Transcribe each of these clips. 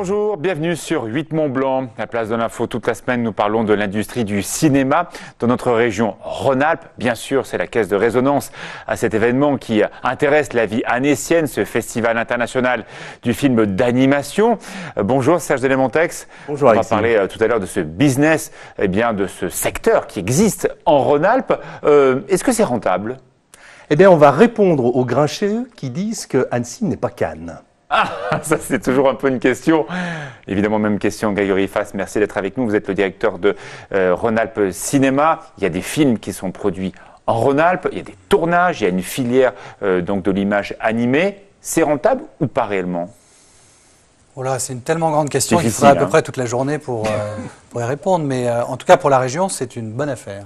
Bonjour, bienvenue sur 8 Mont-Blanc. À la place de l'info, toute la semaine, nous parlons de l'industrie du cinéma dans notre région Rhône-Alpes. Bien sûr, c'est la caisse de résonance à cet événement qui intéresse la vie annécienne, ce festival international du film d'animation. Bonjour Serge Delmontex. Bonjour Alexis. On va parler tout à l'heure de ce business, de ce secteur qui existe en Rhône-Alpes. Est-ce que c'est rentable ? Eh bien, on va répondre aux grincheux qui disent que Annecy n'est pas Cannes. Ah, ça c'est toujours un peu une question. Évidemment, même question, Grégory Fass, merci d'être avec nous. Vous êtes le directeur de Rhône-Alpes Cinéma. Il y a des films qui sont produits en Rhône-Alpes, il y a des tournages, il y a une filière donc de l'image animée. C'est rentable ou pas réellement ? Voilà, c'est une tellement grande question qu'il faudrait à peu près toute la journée pour y répondre. Mais en tout cas, pour la région, c'est une bonne affaire.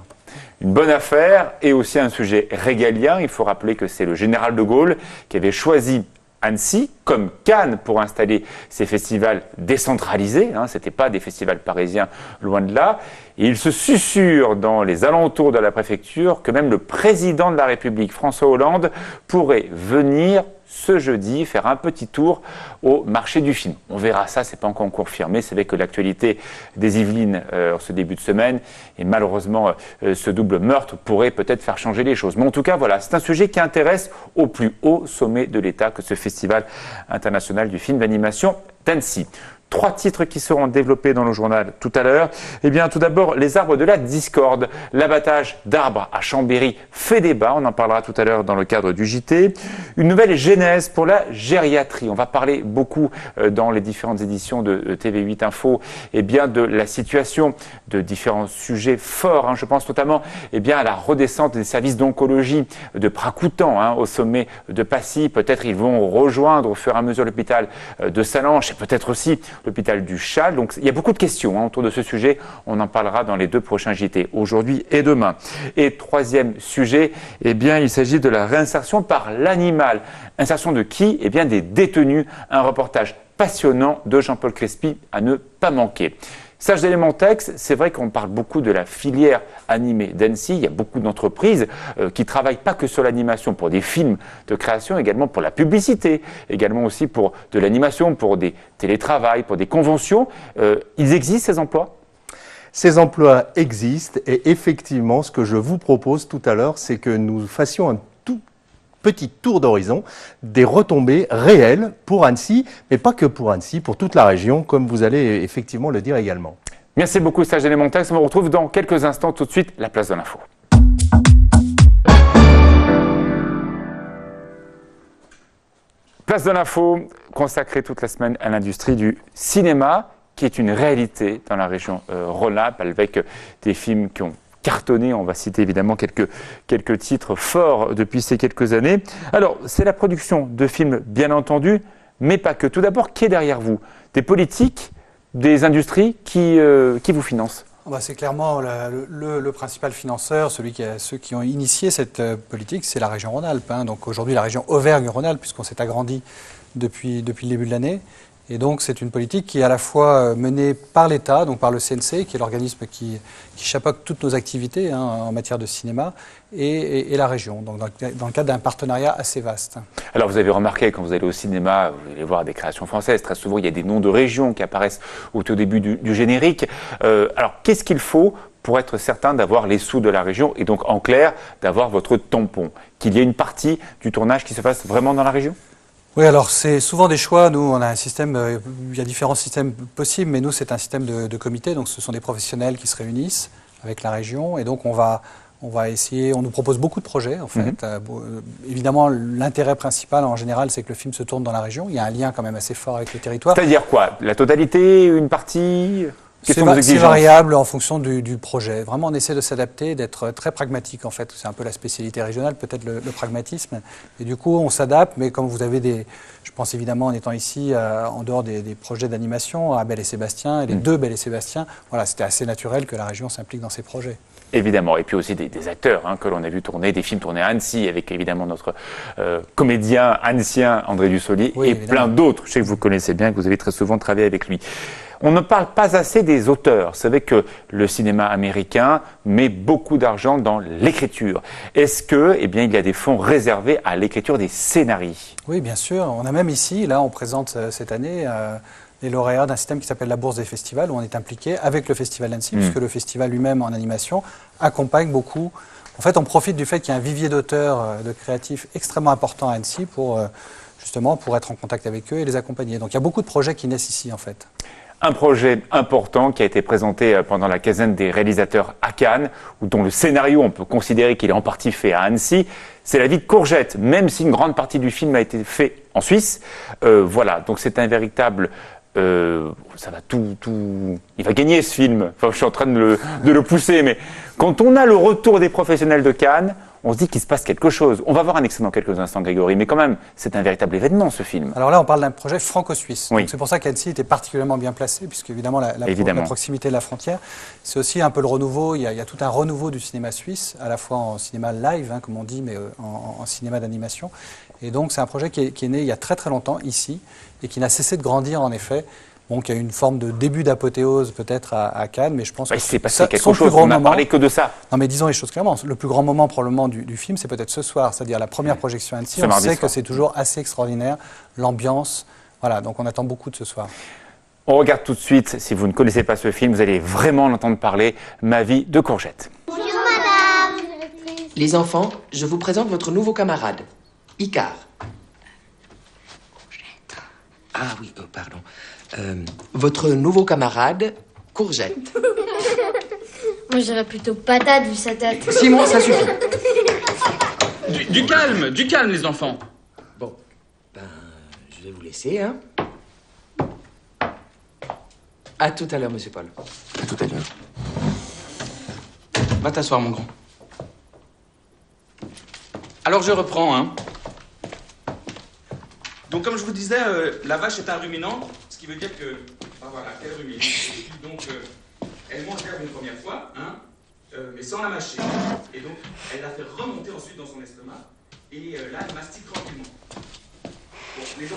Une bonne affaire et aussi un sujet régalien. Il faut rappeler que c'est le général de Gaulle qui avait choisi Annecy comme Cannes pour installer ces festivals décentralisés. Ce n'étaient pas des festivals parisiens, loin de là. Et il se susurre dans les alentours de la préfecture que même le président de la République, François Hollande, pourrait venir ce jeudi faire un petit tour au marché du film. On verra ça, c'est pas encore confirmé. C'est vrai que l'actualité des Yvelines en ce début de semaine et malheureusement ce double meurtre pourrait peut-être faire changer les choses. Mais en tout cas, voilà, c'est un sujet qui intéresse au plus haut sommet de l'État que ce festival international du film d'animation d'Annecy. 3 titres qui seront développés dans le journal tout à l'heure. Eh bien, tout d'abord, les arbres de la discorde. L'abattage d'arbres à Chambéry fait débat. On en parlera tout à l'heure dans le cadre du JT. Une nouvelle genèse pour la gériatrie. On va parler beaucoup dans les différentes éditions de TV8 Info, de la situation de différents sujets forts. Je pense notamment, à la redescente des services d'oncologie de Pracoutan, au sommet de Passy. Peut-être ils vont rejoindre au fur et à mesure l'hôpital de Sallanches et peut-être aussi l'hôpital du Châle. Donc il y a beaucoup de questions autour de ce sujet. On en parlera dans les 2 prochains JT, aujourd'hui et demain. Et 3e sujet, il s'agit de la réinsertion par l'animal. Insertion de qui ? Des détenus. Un reportage passionnant de Jean-Paul Crespi à ne pas manquer. Serge Delmontex, c'est vrai qu'on parle beaucoup de la filière animée d'Annecy. Il y a beaucoup d'entreprises qui travaillent pas que sur l'animation pour des films de création, également pour la publicité, également aussi pour de l'animation, pour des télétravails, pour des conventions. Ils existent ces emplois ? Ces emplois existent et effectivement, ce que je vous propose tout à l'heure, c'est que nous fassions un tout petit tour d'horizon des retombées réelles pour Annecy, mais pas que pour Annecy, pour toute la région, comme vous allez effectivement le dire également. Merci beaucoup Serge Delmontex. On vous retrouve dans quelques instants. Tout de suite, la place de l'info. Place de l'info consacrée toute la semaine à l'industrie du cinéma, qui est une réalité dans la région Rhône-Alpes, avec des films qui ont cartonné. On va citer évidemment quelques titres forts depuis ces quelques années. Alors, c'est la production de films, bien entendu, mais pas que. Tout d'abord, qui est derrière vous ? Des politiques, des industries qui vous financent ? C'est clairement le principal financeur, ceux qui ont initié cette politique, c'est la région Rhône-Alpes. Donc aujourd'hui, la région Auvergne-Rhône-Alpes, puisqu'on s'est agrandi depuis le début de l'année. Et donc, c'est une politique qui est à la fois menée par l'État, donc par le CNC, qui est l'organisme qui chapeaute toutes nos activités en matière de cinéma, et la région, donc dans le cadre d'un partenariat assez vaste. Alors, vous avez remarqué, quand vous allez au cinéma, vous allez voir des créations françaises, très souvent, il y a des noms de régions qui apparaissent au tout début du générique. Alors, qu'est-ce qu'il faut pour être certain d'avoir les sous de la région, et donc, en clair, d'avoir votre tampon, qu'il y ait une partie du tournage qui se fasse vraiment dans la région ? Oui, alors c'est souvent des choix. Nous, on a un système, il y a différents systèmes possibles, mais nous, c'est un système de comité. Donc, ce sont des professionnels qui se réunissent avec la région. Et donc, on va essayer, on nous propose beaucoup de projets, en fait. Évidemment, l'intérêt principal, en général, c'est que le film se tourne dans la région. Il y a un lien quand même assez fort avec le territoire. C'est-à-dire quoi ? La totalité, une partie ? C'est variable en fonction du projet. Vraiment, on essaie de s'adapter, d'être très pragmatique, en fait. C'est un peu la spécialité régionale, peut-être le pragmatisme. Et du coup, on s'adapte, mais comme vous avez je pense évidemment, en étant ici, en dehors des projets d'animation, à Belle et Sébastien, et les 2 Belle et Sébastien, voilà, c'était assez naturel que la région s'implique dans ces projets. Évidemment, et puis aussi des acteurs que l'on a vu tourner, des films tournés à Annecy, avec évidemment notre comédien annécien André Dussolier, et plein d'autres. Je sais que vous connaissez bien, que vous avez très souvent travaillé avec lui. On ne parle pas assez des auteurs. C'est vrai que le cinéma américain met beaucoup d'argent dans l'écriture. Est-ce que, il y a des fonds réservés à l'écriture des scénarios ? Oui, bien sûr. On a même ici, là, on présente cette année les lauréats d'un système qui s'appelle la Bourse des festivals, où on est impliqué avec le Festival d'Annecy, puisque le festival lui-même en animation accompagne beaucoup. En fait, on profite du fait qu'il y a un vivier d'auteurs, de créatifs extrêmement important à Annecy pour justement pour être en contact avec eux et les accompagner. Donc il y a beaucoup de projets qui naissent ici en fait. Un projet important qui a été présenté pendant la quinzaine des réalisateurs à Cannes, ou dont le scénario, on peut considérer qu'il est en partie fait à Annecy, c'est La vie de Courgette, même si une grande partie du film a été fait en Suisse. Voilà, donc c'est un véritable... ça va il va gagner ce film. Enfin, je suis en train de le pousser, mais quand on a le retour des professionnels de Cannes, on se dit qu'il se passe quelque chose. On va voir un extrait dans quelques instants, Grégory, mais quand même, c'est un véritable événement, ce film. Alors là, on parle d'un projet franco-suisse. Oui. Donc c'est pour ça qu'Annecy était particulièrement bien placé, puisque évidemment, la proximité de la frontière, c'est aussi un peu le renouveau. Il y a tout un renouveau du cinéma suisse, à la fois en cinéma live, comme on dit, mais en cinéma d'animation. Et donc, c'est un projet qui est né il y a très très longtemps, ici, et qui n'a cessé de grandir, en effet. Donc, il y a eu une forme de début d'apothéose peut-être à Cannes, mais je pense que il s'est passé quelque chose, on n'a parlé que de ça. Non, mais disons les choses clairement. Le plus grand moment probablement du film, c'est peut-être ce soir, c'est-à-dire la première projection à Annecy. On sait que c'est toujours assez extraordinaire, l'ambiance. Voilà, donc on attend beaucoup de ce soir. On regarde tout de suite, si vous ne connaissez pas ce film, vous allez vraiment l'entendre parler, Ma vie de Courgette. Bonjour madame. Les enfants, je vous présente votre nouveau camarade, Icare. Ah oui, pardon. Votre nouveau camarade, Courgette. Moi, je dirais plutôt patate vu sa tête. Simon, ça suffit. Du calme, les enfants. Bon, je vais vous laisser, hein. À tout à l'heure, monsieur Paul. À tout à l'heure. Va t'asseoir, mon grand. Alors, je reprends, hein. Donc, comme je vous disais, la vache est un ruminant, ce qui veut dire que... Ah, voilà, elle rumine. Donc, elle mange l'herbe une première fois, hein, mais sans la mâcher. Et donc, elle la fait remonter ensuite dans son estomac, et là, elle mastique tranquillement. Bon, les gens...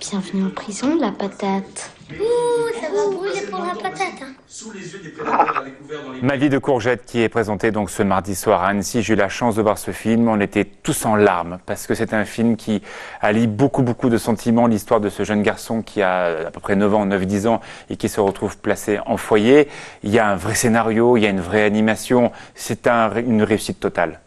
Bienvenue en prison, la patate. Ouh, ça va brûler pour la patate. Hein. Sous les yeux des prédateurs à découvert dans les... Ma vie de Courgette qui est présentée donc ce mardi soir à Annecy. J'ai eu la chance de voir ce film. On était tous en larmes parce que c'est un film qui allie beaucoup de sentiments. L'histoire de ce jeune garçon qui a à peu près 9 ans, 9-10 ans et qui se retrouve placé en foyer. Il y a un vrai scénario, il y a une vraie animation. C'est une réussite totale.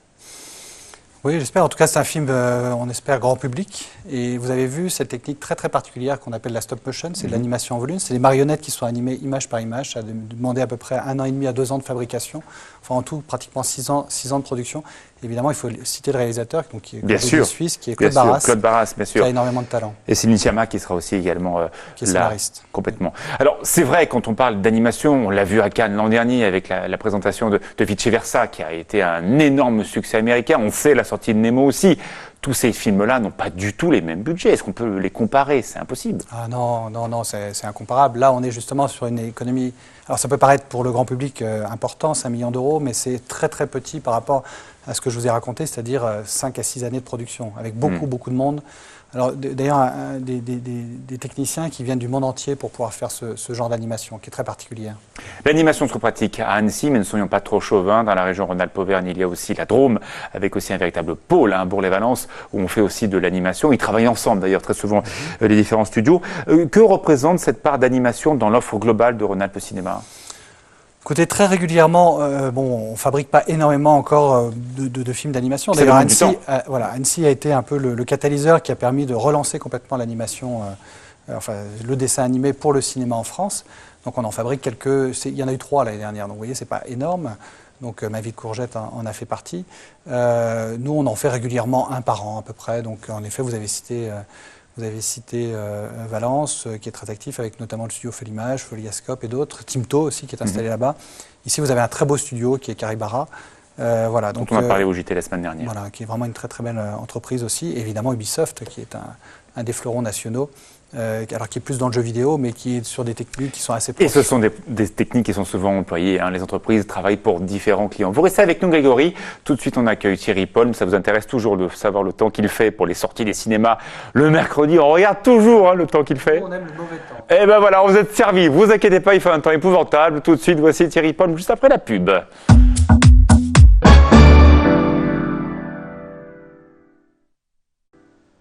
Oui, j'espère. En tout cas, c'est un film, on espère, grand public. Et vous avez vu cette technique très particulière qu'on appelle la stop motion, c'est de l'animation en volume. C'est des marionnettes qui sont animées image par image. Ça a demandé à peu près 1 an et demi à 2 ans de fabrication. Enfin, en tout, pratiquement 6 ans de production. Évidemment, il faut citer le réalisateur, donc, qui est bien sûr, suisse, qui est Claude Barras. Claude Barras, bien sûr. Qui a énormément de talent. Et Céline Sciamma qui sera aussi également qui est là, scénariste. complètement. Alors, c'est vrai, quand on parle d'animation, on l'a vu à Cannes l'an dernier avec la présentation de Vice-Versa, qui a été un énorme succès américain. On sait la sortie de Nemo aussi. Tous ces films-là n'ont pas du tout les mêmes budgets. Est-ce qu'on peut les comparer? C'est impossible. Ah non, c'est incomparable. Là, on est justement sur une économie... Alors, ça peut paraître pour le grand public important, 5 millions d'euros, mais c'est très petit par rapport à ce que je vous ai raconté, c'est-à-dire 5 à 6 années de production, avec beaucoup de monde. Alors, d'ailleurs, des techniciens qui viennent du monde entier pour pouvoir faire ce genre d'animation, qui est très particulière. L'animation se pratique à Annecy, mais ne soyons pas trop chauvins. Dans la région Rhône-Alpes-Auvergne, il y a aussi la Drôme, avec aussi un véritable pôle, Bourg-les-Valences, où on fait aussi de l'animation. Ils travaillent ensemble, d'ailleurs, très souvent, les différents studios. Que représente cette part d'animation dans l'offre globale de Rhône-Alpes Cinéma ? Écoutez, très régulièrement, on ne fabrique pas énormément encore de films d'animation. D'ailleurs, Annecy a été un peu le catalyseur qui a permis de relancer complètement l'animation, le dessin animé pour le cinéma en France. Donc on en fabrique il y en a eu 3 l'année dernière, donc vous voyez, c'est pas énorme. Donc Ma vie de Courgette en a fait partie. Nous, on en fait régulièrement 1 par an à peu près. Donc en effet, vous avez cité Valence, qui est très actif avec notamment le studio Félimage, Foliascope et d'autres. Timto aussi, qui est installé là-bas. Ici, vous avez un très beau studio qui est Caribara. Voilà, donc, on a parlé au JT la semaine dernière. Voilà, qui est vraiment une très belle entreprise aussi. Et évidemment, Ubisoft, qui est un des fleurons nationaux. Alors qui est plus dans le jeu vidéo, mais qui est sur des techniques qui sont assez proches. Et ce sont des techniques qui sont souvent employées. Les entreprises travaillent pour différents clients. Vous restez avec nous, Grégory. Tout de suite, on accueille Thierry Paul. Ça vous intéresse toujours de savoir le temps qu'il fait pour les sorties des cinémas le mercredi. On regarde toujours le temps qu'il fait. On aime le mauvais temps. Eh ben voilà, vous êtes servis. Vous inquiétez pas, il fait un temps épouvantable. Tout de suite, voici Thierry Paul juste après la pub.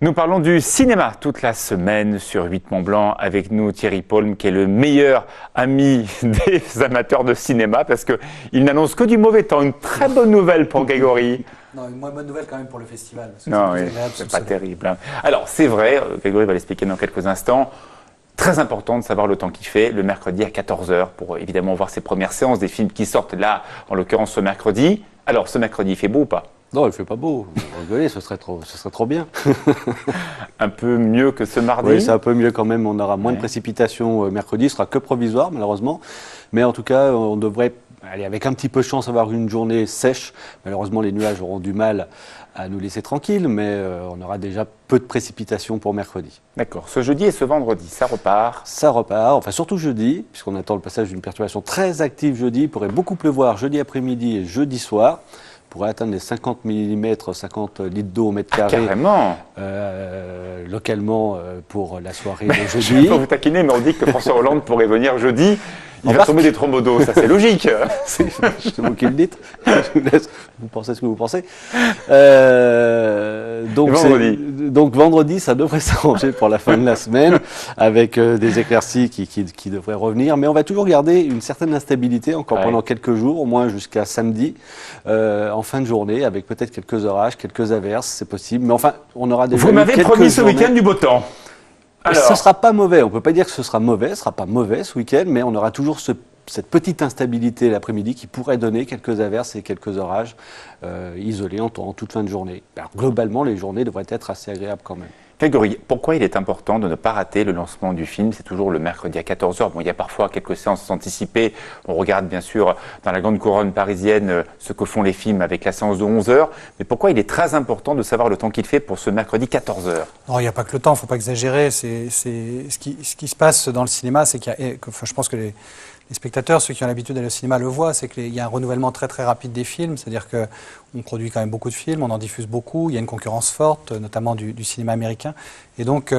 Nous parlons du cinéma toute la semaine sur 8 Mont Blanc avec nous Thierry Paulme qui est le meilleur ami des amateurs de cinéma parce qu'il n'annonce que du mauvais temps. Une très bonne nouvelle pour Grégory. Non, une moins bonne nouvelle quand même pour le festival. Parce que Non, c'est oui, agréable c'est sous pas le soleil. terrible. Alors c'est vrai, Grégory va l'expliquer dans quelques instants. Très important de savoir le temps qu'il fait, le mercredi à 14h pour évidemment voir ses premières séances des films qui sortent là, en l'occurrence ce mercredi. Alors ce mercredi, il fait beau ou pas? Non, il ne fait pas beau. Vous rigolez, ce serait trop bien. Un peu mieux que ce mardi? Oui, c'est un peu mieux quand même. On aura moins de précipitations mercredi. Ce sera que provisoire, malheureusement. Mais en tout cas, on devrait, avec un petit peu de chance, avoir une journée sèche. Malheureusement, les nuages auront du mal à nous laisser tranquilles, mais on aura déjà peu de précipitations pour mercredi. D'accord. Ce jeudi et ce vendredi, ça repart? Ça repart, enfin surtout jeudi, puisqu'on attend le passage d'une perturbation très active jeudi. Il pourrait beaucoup pleuvoir jeudi après-midi et jeudi soir. Pourrait atteindre les 50 mm, 50 litres d'eau au mètre carré. Carrément. Localement pour la soirée Je de ne vais jeudi. pas vous taquiner, mais on dit que François Hollande pourrait venir jeudi. Il va Embarque. tomber des trombes d'eau, ça c'est logique. C'est vous qui le dites. Je vous laisse, vous pensez ce que vous pensez. Donc vendredi, ça devrait s'arranger pour la fin de la semaine, avec des éclaircies qui devraient revenir. Mais on va toujours garder une certaine instabilité encore pendant quelques jours, au moins jusqu'à samedi, en fin de journée, avec peut-être quelques orages, quelques averses, c'est possible. Mais enfin, on aura déjà Vous m'avez quelques promis ce journées. week-end du beau temps. Alors, Ce ne sera pas mauvais, on ne peut pas dire que ce sera mauvais, ce ne sera pas mauvais ce week-end, mais on aura toujours cette petite instabilité l'après-midi qui pourrait donner quelques averses et quelques orages isolés en toute fin de journée. Alors, globalement, les journées devraient être assez agréables quand même. Grégory, pourquoi il est important de ne pas rater le lancement du film? C'est toujours le mercredi à 14h. Bon, il y a parfois quelques séances anticipées. On regarde bien sûr dans la grande couronne parisienne ce que font les films avec la séance de 11h. Mais pourquoi il est très important de savoir le temps qu'il fait pour ce mercredi 14h? Non, il n'y a pas que le temps, il ne faut pas exagérer. Ce qui se passe dans le cinéma, c'est qu'il y a, je pense que les spectateurs, ceux qui ont l'habitude d'aller au cinéma, le voient, c'est qu'il y a un renouvellement très très rapide des films, c'est-à-dire qu'on produit quand même beaucoup de films, on en diffuse beaucoup, il y a une concurrence forte, notamment du cinéma américain. Et donc,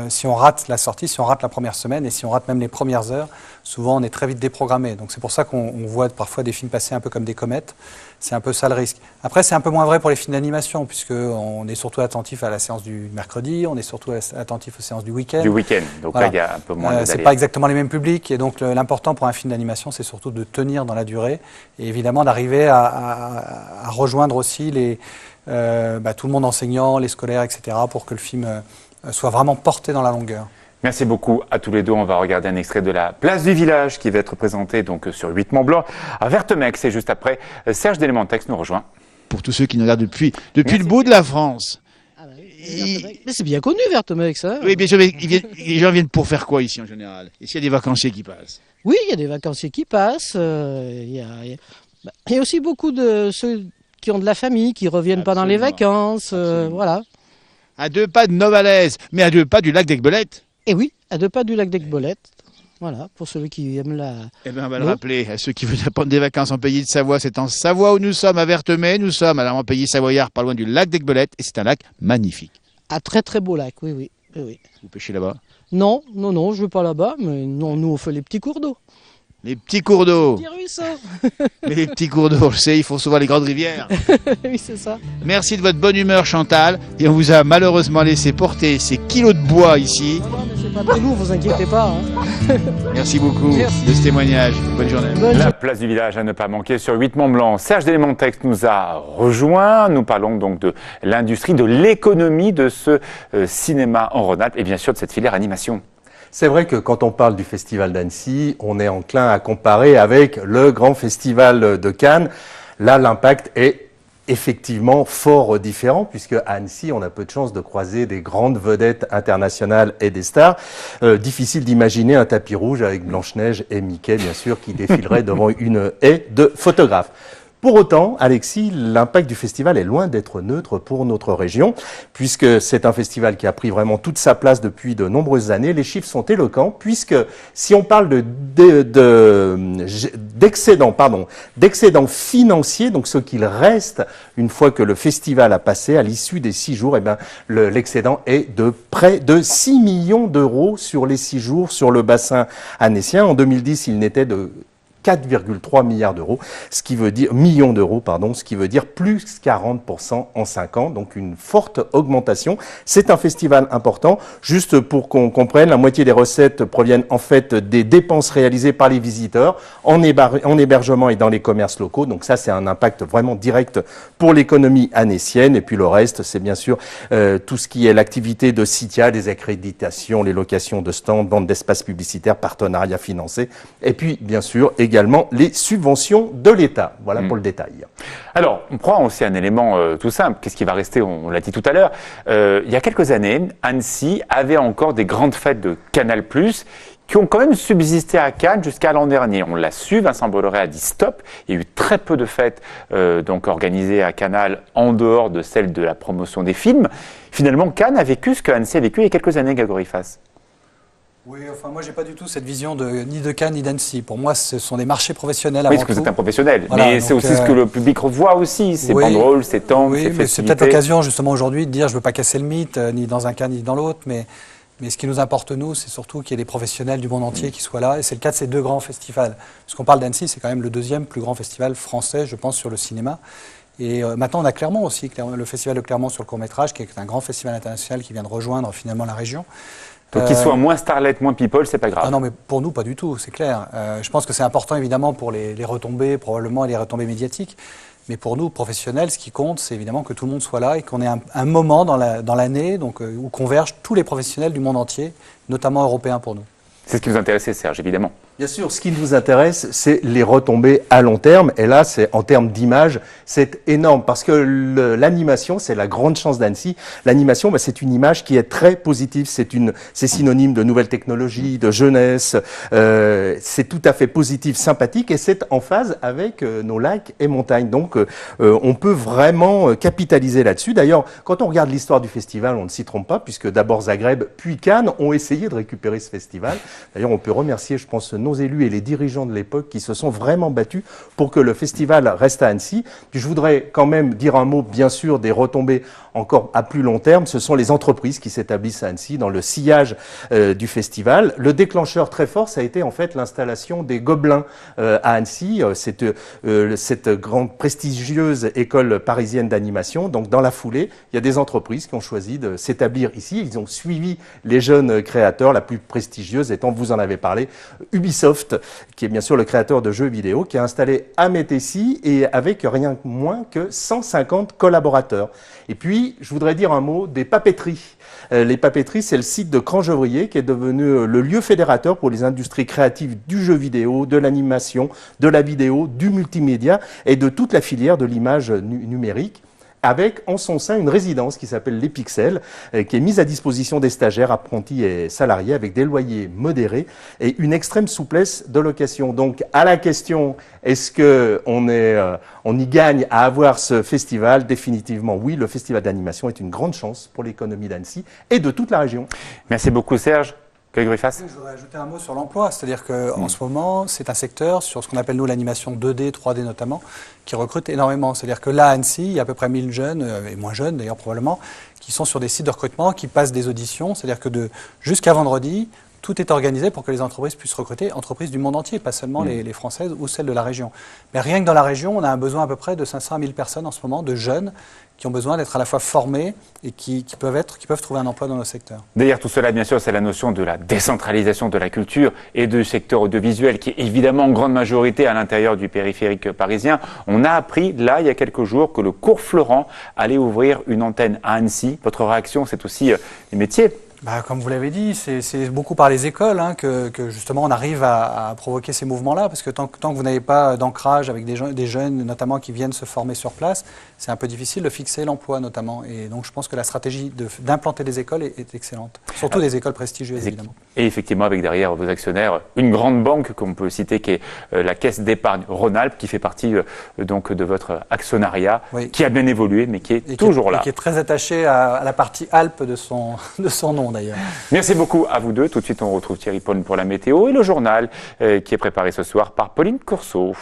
si on rate la sortie, si on rate la première semaine, et si on rate même les premières heures, souvent on est très vite déprogrammé. Donc c'est pour ça qu'on voit parfois des films passer un peu comme des comètes. C'est un peu ça le risque. Après, c'est un peu moins vrai pour les films d'animation, puisqu'on est surtout attentif à la séance du mercredi, on est surtout attentif aux séances du week-end. Du week-end, donc Voilà. là il y a un peu moins C'est d'aléas. pas exactement les mêmes publics, et donc l'important pour un film d'animation, c'est surtout de tenir dans la durée, et évidemment d'arriver à rejoindre aussi tout le monde enseignant, les scolaires, etc., pour que le film soit vraiment porté dans la longueur. Merci beaucoup à tous les deux. On va regarder un extrait de la place du village qui va être présenté donc sur 8 Mont Blanc à Vertemec. C'est juste après. Serge Delmontex nous rejoint. Pour tous ceux qui nous regardent depuis le bout de la France. Mais c'est bien connu, Vertemec, ça. Oui, bien sûr, mais les gens viennent pour faire quoi ici en général? Et s'il y a des vacanciers qui passent? Oui, il y a des vacanciers qui passent. Il y a aussi beaucoup de ceux qui ont de la famille, qui reviennent pendant les vacances. Voilà. À 2 pas de Novalaise, mais à 2 pas du lac d'Aiguebelette. Et oui, à 2 pas du lac d'Aiguebelette. Voilà, pour ceux qui aiment la... Eh bien, on va le rappeler à ceux qui veulent prendre des vacances en pays de Savoie. C'est en Savoie où nous sommes, à Vertemey. Nous sommes alors en pays savoyard, pas loin du lac d'Aiguebelette. Et c'est un lac magnifique. Un très très beau lac, oui. Vous pêchez là-bas? Non, je ne vais pas là-bas, mais non, nous on fait les petits cours d'eau. Les petits cours d'eau. Les petits ruisseaux. Mais les petits cours d'eau, je sais, il faut souvent les grandes rivières. Oui, c'est ça. Merci de votre bonne humeur, Chantal. Et on vous a malheureusement laissé porter ces kilos de bois ici. Non, mais c'est pas très lourd, vous inquiétez pas. Hein. Merci beaucoup Merci. de ce témoignage. Bonne journée. La place du village à ne pas manquer sur 8 Mont Blanc. Serge Delmontex nous a rejoint. Nous parlons donc de l'industrie, de l'économie de ce cinéma en Rhône-Alpes et bien sûr de cette filière animation. C'est vrai que quand on parle du Festival d'Annecy, on est enclin à comparer avec le grand festival de Cannes. Là, l'impact est effectivement fort différent, puisque à Annecy, on a peu de chance de croiser des grandes vedettes internationales et des stars. Difficile d'imaginer un tapis rouge avec Blanche-Neige et Mickey, bien sûr, qui défileraient devant une haie de photographes. Pour autant, Alexis, l'impact du festival est loin d'être neutre pour notre région, puisque c'est un festival qui a pris vraiment toute sa place depuis de nombreuses années. Les chiffres sont éloquents, puisque si on parle d'excédents financiers, donc ce qu'il reste une fois que le festival a passé à l'issue des 6 jours, eh ben, l'excédent est de près de 6 millions d'euros sur les 6 jours sur le bassin annécien. En 2010, il n'était 4,3 milliards d'euros, millions d'euros, pardon, ce qui veut dire plus 40% en 5 ans, donc une forte augmentation. C'est un festival important. Juste pour qu'on comprenne, la moitié des recettes proviennent en fait des dépenses réalisées par les visiteurs en hébergement et dans les commerces locaux. Donc ça, c'est un impact vraiment direct pour l'économie annécienne. Et puis le reste, c'est bien sûr tout ce qui est l'activité de Citia, des accréditations, les locations de stands, vente d'espaces publicitaires, partenariats financés. Et puis, bien sûr, également les subventions de l'État. Voilà pour le détail. Alors, on prend aussi un élément tout simple. Qu'est-ce qui va rester? On l'a dit tout à l'heure. Il y a quelques années, Annecy avait encore des grandes fêtes de Canal+, qui ont quand même subsisté à Cannes jusqu'à l'an dernier. On l'a su, Vincent Bolloré a dit stop. Il y a eu très peu de fêtes donc organisées à Canal en dehors de celles de la promotion des films. Finalement, Cannes a vécu ce que Annecy a vécu il y a quelques années, Grégory Fass. Oui, enfin moi j'ai pas du tout cette vision ni de Cannes ni d'Annecy. Pour moi, ce sont des marchés professionnels avant tout. Oui, parce que vous êtes un professionnel, voilà, mais c'est aussi ce que le public revoit aussi, ces banderoles, ces temps, ces festivités. Mais c'est peut-être l'occasion justement aujourd'hui de dire, je veux pas casser le mythe, ni dans un cas ni dans l'autre, mais ce qui nous importe nous, c'est surtout qu'il y ait des professionnels du monde entier qui soient là, et c'est le cas de ces 2 grands festivals. Parce qu'on parle d'Annecy, c'est quand même le 2e plus grand festival français, je pense, sur le cinéma. Et maintenant, on a Clermont aussi, le festival de Clermont sur le court-métrage, qui est un grand festival international qui vient de rejoindre finalement la région. Donc qu'il soit moins starlet, moins people, c'est pas grave. Ah non, mais pour nous, pas du tout, c'est clair. Je pense que c'est important évidemment pour les retombées, probablement, et les retombées médiatiques. Mais pour nous, professionnels, ce qui compte, c'est évidemment que tout le monde soit là et qu'on ait un moment dans l'année où convergent tous les professionnels du monde entier, notamment européens pour nous. C'est ce qui vous intéresse, Serge, évidemment. Bien sûr, ce qui nous intéresse, c'est les retombées à long terme. Et là, c'est en termes d'image, c'est énorme parce que l'animation, c'est la grande chance d'Annecy. L'animation, c'est une image qui est très positive. C'est synonyme de nouvelles technologies, de jeunesse. C'est tout à fait positif, sympathique, et c'est en phase avec nos lacs et montagnes. Donc, on peut vraiment capitaliser là-dessus. D'ailleurs, quand on regarde l'histoire du festival, on ne s'y trompe pas, puisque d'abord Zagreb, puis Cannes ont essayé de récupérer ce festival. D'ailleurs, on peut remercier, je pense, nos élus et les dirigeants de l'époque qui se sont vraiment battus pour que le festival reste à Annecy. Puis je voudrais quand même dire un mot, bien sûr, des retombées encore à plus long terme. Ce sont les entreprises qui s'établissent à Annecy dans le sillage du festival. Le déclencheur très fort, ça a été en fait l'installation des Gobelins à Annecy, cette grande prestigieuse école parisienne d'animation. Donc dans la foulée, il y a des entreprises qui ont choisi de s'établir ici. Ils ont suivi les jeunes créateurs, la plus prestigieuse étant, vous en avez parlé, Ubisoft, qui est bien sûr le créateur de jeux vidéo, qui est installé à Métécy et avec rien moins que 150 collaborateurs. Et puis, je voudrais dire un mot des papeteries. Les papeteries, c'est le site de Crangevrier qui est devenu le lieu fédérateur pour les industries créatives du jeu vidéo, de l'animation, de la vidéo, du multimédia et de toute la filière de l'image numérique, avec en son sein une résidence qui s'appelle Les Pixels, qui est mise à disposition des stagiaires, apprentis et salariés avec des loyers modérés et une extrême souplesse de location. Donc à la question, est-ce qu'on y gagne à avoir ce festival? Définitivement oui, le festival d'animation est une grande chance pour l'économie d'Annecy et de toute la région. Merci beaucoup Serge. Grégory Fass. Je voudrais ajouter un mot sur l'emploi, c'est-à-dire qu'en ce moment, c'est un secteur, sur ce qu'on appelle nous l'animation 2D, 3D notamment, qui recrute énormément. C'est-à-dire que là, à Annecy, il y a à peu près 1000 jeunes, et moins jeunes d'ailleurs probablement, qui sont sur des sites de recrutement, qui passent des auditions, c'est-à-dire que jusqu'à vendredi, tout est organisé pour que les entreprises puissent recruter, entreprises du monde entier, pas seulement les françaises ou celles de la région. Mais rien que dans la région, on a un besoin à peu près de 500 à 1000 personnes en ce moment, de jeunes, qui ont besoin d'être à la fois formés et qui peuvent trouver un emploi dans nos secteurs. Derrière tout cela, bien sûr, c'est la notion de la décentralisation de la culture et du secteur audiovisuel qui est évidemment en grande majorité à l'intérieur du périphérique parisien. On a appris, là, il y a quelques jours, que le cours Florent allait ouvrir une antenne à Annecy. Votre réaction, c'est aussi les métiers. Comme vous l'avez dit, c'est beaucoup par les écoles que justement on arrive à provoquer ces mouvements-là, parce que tant que vous n'avez pas d'ancrage avec des jeunes notamment qui viennent se former sur place, c'est un peu difficile de fixer l'emploi notamment. Et donc je pense que la stratégie d'implanter des écoles est excellente, surtout des écoles prestigieuses évidemment. Et effectivement avec derrière vos actionnaires, une grande banque qu'on peut citer qui est la Caisse d'épargne Rhône-Alpes, qui fait partie donc de votre actionnariat, qui a bien évolué mais qui est toujours là. Et qui est très attaché à la partie Alpes de son nom. D'ailleurs. Merci beaucoup à vous deux. Tout de suite, on retrouve Thierry Paul pour la météo et le journal qui est préparé ce soir par Pauline Courceau.